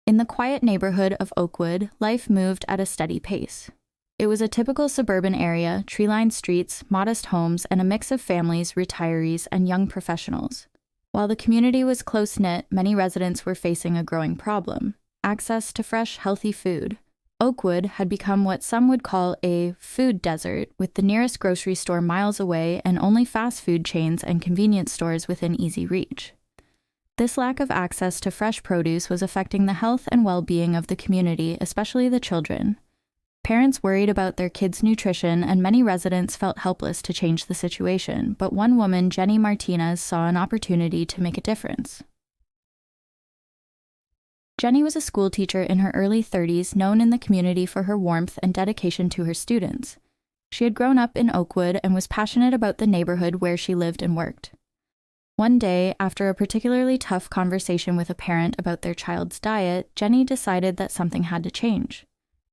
In the quiet neighborhood of Oakwood, life moved at a steady pace. It was a typical suburban area, tree-lined streets, modest homes, and a mix of families, retirees, and young professionals. While the community was close-knit, many residents were facing a growing problem: access to fresh, healthy food. Oakwood had become what some would call a food desert, with the nearest grocery store miles away and only fast food chains and convenience stores within easy reach. This lack of access to fresh produce was affecting the health and well-being of the community, especially the children. Parents worried about their kids' nutrition, and many residents felt helpless to change the situation, but one woman, Jenny Martinez, saw an opportunity to make a difference. Jenny was a school teacher in her early 30s, known in the community for her warmth and dedication to her students. She had grown up in Oakwood and was passionate about the neighborhood where she lived and worked. One day, after a particularly tough conversation with a parent about their child's diet, Jenny decided that something had to change.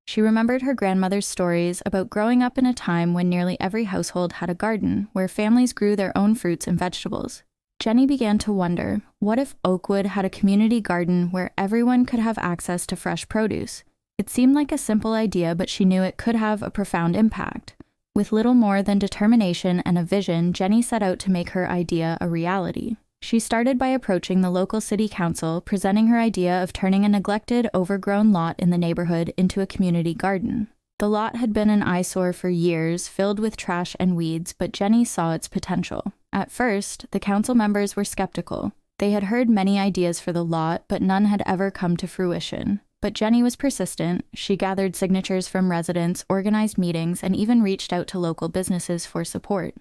She remembered her grandmother's stories about growing up in a time when nearly every household had a garden, where families grew their own fruits and vegetables. Jenny began to wonder, what if Oakwood had a community garden where everyone could have access to fresh produce? It seemed like a simple idea, but she knew it could have a profound impact. With little more than determination and a vision, Jenny set out to make her idea a reality. She started by approaching the local city council, presenting her idea of turning a neglected, overgrown lot in the neighborhood into a community garden. The lot had been an eyesore for years, filled with trash and weeds, but Jenny saw its potential. At first, the council members were skeptical. They had heard many ideas for the lot, but none had ever come to fruition. But Jenny was persistent. She gathered signatures from residents, organized meetings, and even reached out to local businesses for support.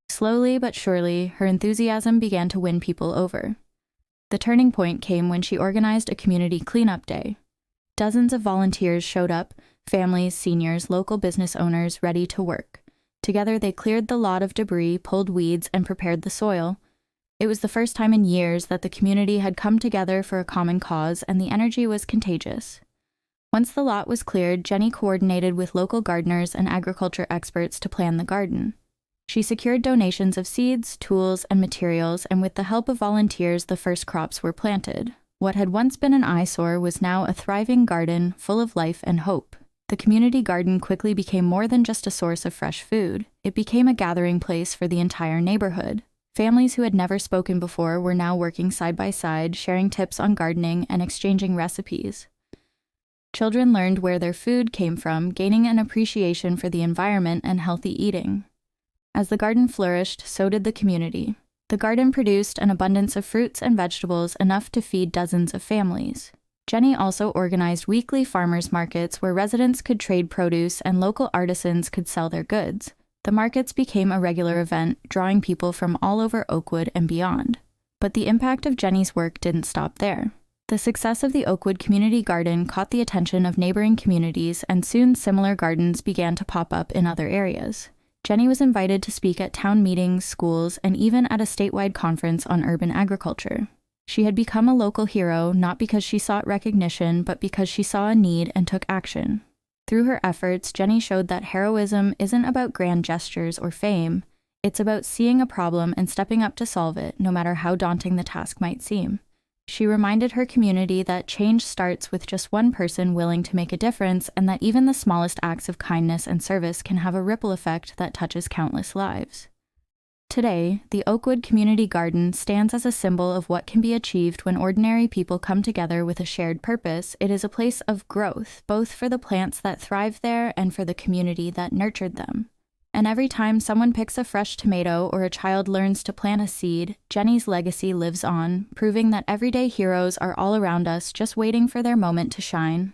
Slowly but surely, her enthusiasm began to win people over. The turning point came when she organized a community cleanup day. Dozens of volunteers showed up, families, seniors, local business owners, ready to work. Together they cleared the lot of debris, pulled weeds, and prepared the soil. It was the first time in years that the community had come together for a common cause, and the energy was contagious. Once the lot was cleared, Jenny coordinated with local gardeners and agriculture experts to plan the garden. She secured donations of seeds, tools, and materials, and with the help of volunteers, the first crops were planted. What had once been an eyesore was now a thriving garden full of life and hope. The community garden quickly became more than just a source of fresh food. It became a gathering place for the entire neighborhood. Families who had never spoken before were now working side by side, sharing tips on gardening and exchanging recipes. Children learned where their food came from, gaining an appreciation for the environment and healthy eating. As the garden flourished, so did the community. The garden produced an abundance of fruits and vegetables, enough to feed dozens of families. Jenny also organized weekly farmers markets where residents could trade produce and local artisans could sell their goods. The markets became a regular event, drawing people from all over Oakwood and beyond. But the impact of Jenny's work didn't stop there. The success of the Oakwood Community Garden caught the attention of neighboring communities, and soon similar gardens began to pop up in other areas. Jenny was invited to speak at town meetings, schools, and even at a statewide conference on urban agriculture. She had become a local hero, not because she sought recognition, but because she saw a need and took action. Through her efforts, Jenny showed that heroism isn't about grand gestures or fame. It's about seeing a problem and stepping up to solve it, no matter how daunting the task might seem. She reminded her community that change starts with just one person willing to make a difference, and that even the smallest acts of kindness and service can have a ripple effect that touches countless lives. Today, the Oakwood Community Garden stands as a symbol of what can be achieved when ordinary people come together with a shared purpose. It is a place of growth, both for the plants that thrive there and for the community that nurtured them. And every time someone picks a fresh tomato or a child learns to plant a seed, Jenny's legacy lives on, proving that everyday heroes are all around us, just waiting for their moment to shine.